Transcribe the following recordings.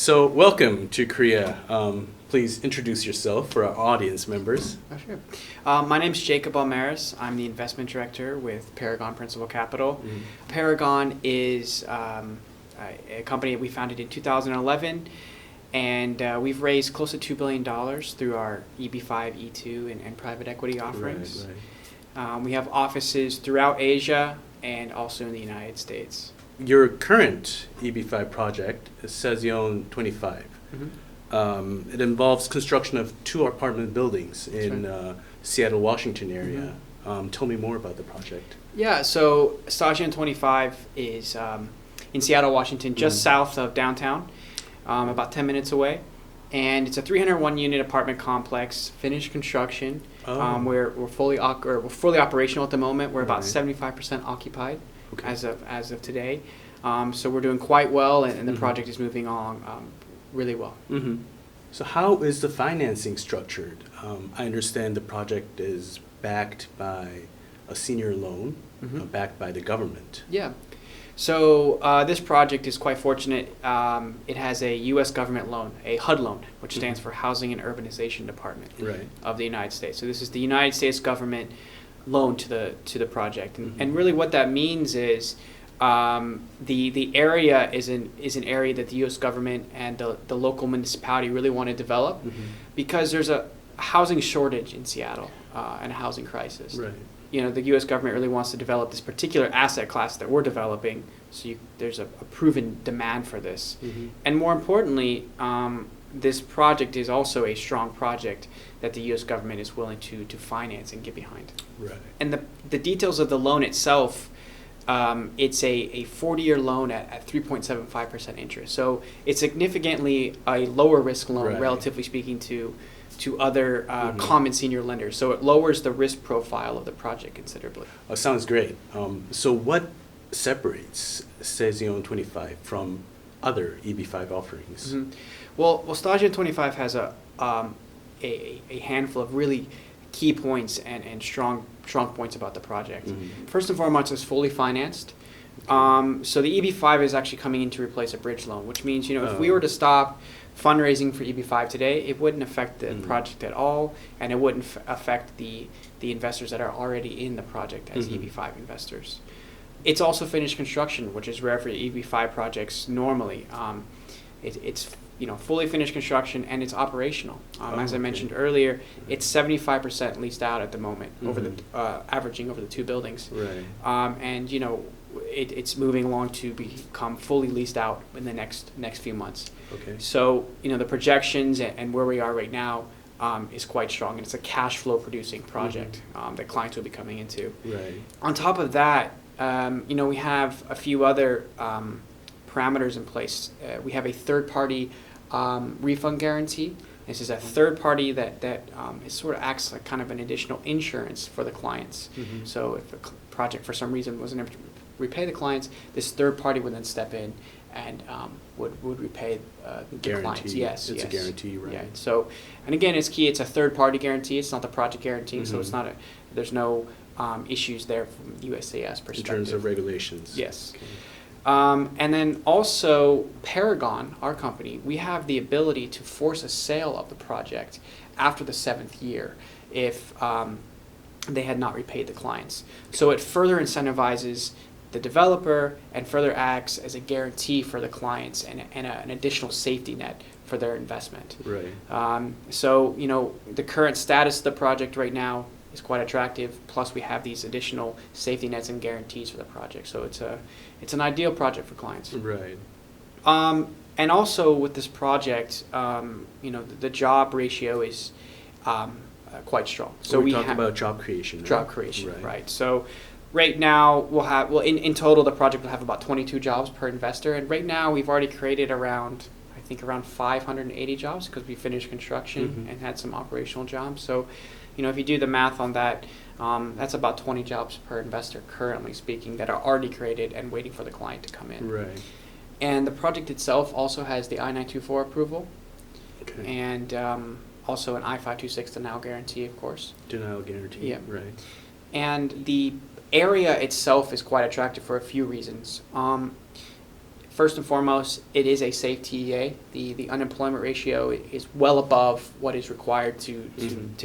So welcome to Korea. Please introduce yourself for our audience members. Oh, sure. My name is Jacob Almaris. I'm the investment director with Paragon Principal Capital. Mm-hmm. Paragon is a company that we founded in 2011, and we've raised close to $2 billion through our EB5, E2, and private equity offerings. Right. We have offices throughout Asia and also in the United States. Your current EB5 project is Stazione 25. Mm-hmm. It involves construction of 2 apartment buildings in right. Seattle, Washington area. Mm-hmm. Tell me more about the project. Yeah, so Stazione 25 is in Seattle, Washington, just Mm-hmm. south of downtown, about 10 minutes away. And it's a 301-unit apartment complex, finished construction. Oh. We're fully operational at the moment. We're about Right. 75% occupied Okay. as of today. So we're doing quite well, and the Mm-hmm. project is moving along really well. Mm-hmm. So how is the financing structured? I understand the project is backed by a senior loan, Mhm. backed by the government. Yeah. So this project is quite fortunate. It has a U.S. government loan, a HUD loan, which stands for Housing and Urbanization Department Right. of the United States. So this is the United States government loan to the project, and, Mhm. and really what that means is the area is an area that the U.S. government and the local municipality really want to develop, Mm-hmm. because there's a housing shortage in Seattle and a housing crisis. Right. You know, the U.S. government really wants to develop this particular asset class that we're developing, so there's a proven demand for this. Mm-hmm. And more importantly, this project is also a strong project that the U.S. government is willing to finance and get behind. Right. And the details of the loan itself, it's a 40-year loan at 3.75% interest. So it's significantly a lower risk loan, Right. relatively speaking, to other Mhm. common senior lenders. So it lowers the risk profile of the project considerably. Oh, sounds great. So what separates Stazione 25 from other EB5 offerings? Mhm. Well, Stazione 25 has a handful of really key points and strong points about the project. Mhm. First and foremost, it's fully financed. So the EB5 is actually coming in to replace a bridge loan, which means, you know, if we Oh. were to stop fundraising for EB5 today, it wouldn't affect the Mhm. project at all, and it wouldn't affect the investors that are already in the project as Mhm. EB5 investors. It's also finished construction, which is rare for EB5 projects normally. It's fully finished construction, and it's operational. As I okay. mentioned earlier, it's 75% leased out at the moment, over the Mhm. averaging over the 2 buildings. Right. And you know, it's moving along to become fully leased out in the next few months. Okay. So you know, the projections and where we are right now is quite strong, and it's a cash flow producing project that clients will be coming into. Right. On top of that, you know, we have a few other parameters in place. We have a third-party refund guarantee. This is a third party that it sort of acts like kind of an additional insurance for the clients. Mhm. So if a project for some reason wasn't able to repay the clients, this third party would then step in and would repay the clients. Guarantee. Yes, It's yes. a guarantee, right? Yeah. So, and again, it's key. It's a third party guarantee. It's not the project guarantee. So it's Mhm. not there's no issues there from USAS In perspective. terms of regulations. Yes. Okay. And then also Paragon, our company, we have the ability to force a sale of the project after the 7th year if they had not repaid the clients. So it further incentivizes the developer and further acts as a guarantee for the clients and an additional safety net for their investment. Right. So, you know, the current status of the project right now is quite attractive. Plus, we have these additional safety nets and guarantees for the project. So it's an ideal project for clients. Right. And also with this project, you know, the job ratio is quite strong. So we talk about job creation. Right? Job creation, right? So right now in total the project will have about 22 jobs per investor, and right now we've already created around 580 jobs because we finished construction Mhm. and had some operational jobs. So, you know, if you do the math on that, that's about 20 jobs per investor, currently speaking, that are already created and waiting for the client to come in. Right. And the project itself also has the I-924 approval, Okay. and also an I-526 denial guarantee, of course. Denial guarantee. Yeah. Right. And the area itself is quite attractive for a few reasons. First and foremost, it is a safe TEA. The unemployment ratio is well above what is required to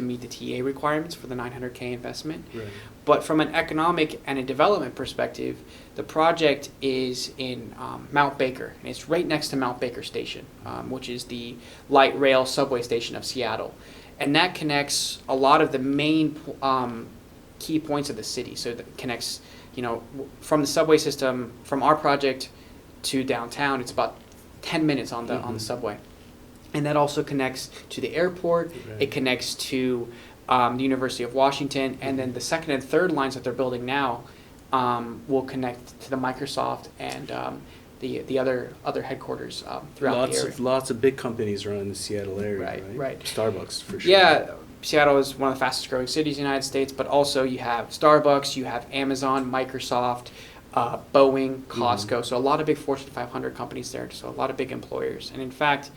meet the TEA requirements for the 900K investment. Right. But from an economic and a development perspective, the project is in Mount Baker, and it's right next to Mount Baker Station, which is the light rail subway station of Seattle. And that connects a lot of the main key points of the city. So that connects, from the subway system, from our project to downtown, it's about 10 minutes on the subway. And that also connects to the airport. Right. It connects to the University of Washington, and then the second and third lines that they're building now will connect to the Microsoft and the other headquarters throughout the area. Lots of big companies around the Seattle area, Right, right? right. Starbucks, for sure. Yeah, Seattle is one of the fastest growing cities in the United States, but also you have Starbucks, you have Amazon, Microsoft, Boeing, Costco, so a lot of big Fortune 500 companies there, so a lot of big employers. And in fact,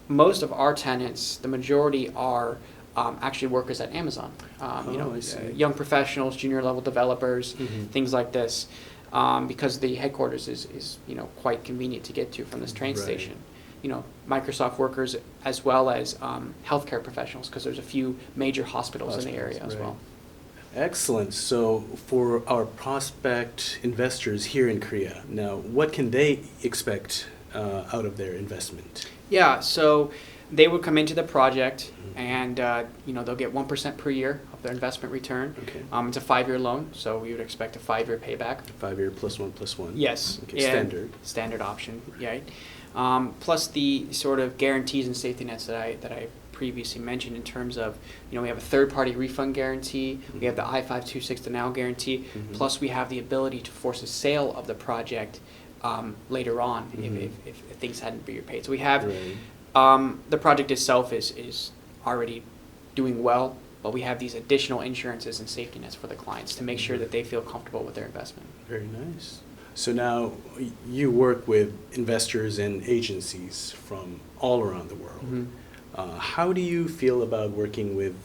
most of our tenants, the majority are actually workers at Amazon. I see. Young professionals, junior level developers, Mhm. things like this, because the headquarters is quite convenient to get to from this train Right. station. Microsoft workers as well as healthcare professionals, because there's a few major hospitals in the area as right. well. Excellent. So for our prospect investors here in Korea, now what can they expect out of their investment? Yeah, so they would come into the project and they'll get 1% per year of their investment return. Okay. It's a 5-year loan, so we would expect a 5-year payback. 5-year plus one. Yes. Okay, yeah, standard. Standard option, right? Plus the sort of guarantees and safety nets that I previously mentioned in terms of, we have a third-party refund guarantee, we have the I-526 denial guarantee, plus we have the ability to force a sale of the project later on if things hadn't been repaid. So we have, Right. the project itself is already doing well, but we have these additional insurances and safety nets for the clients to make sure that they feel comfortable with their investment. Very nice. So now you work with investors and agencies from all around the world. How do you feel about working with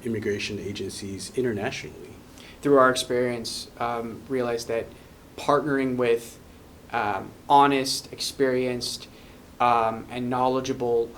immigration agencies internationally? Through our experience, realized that partnering with honest, experienced, and knowledgeable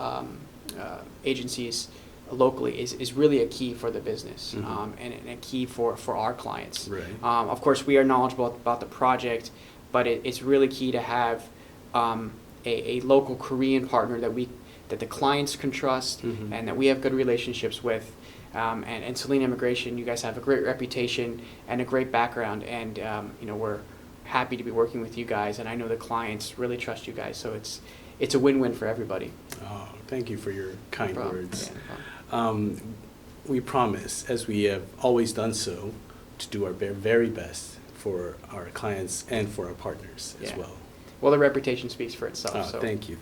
agencies locally is really a key for the business and a key for our clients. Right. Of course, we are knowledgeable about the project, but it's really key to have a local Korean partner that the clients can trust and that we have good relationships with. And Selena Immigration, you guys have a great reputation and a great background, and we're happy to be working with you guys, and I know the clients really trust you guys, so it's a win-win for everybody. Oh, thank you for your kind No problem. words. Yeah, no problem. We promise, as we have always done so, to do our very best for our clients and for our partners as Yeah. well. Well, the reputation speaks for itself. Oh, So thank you.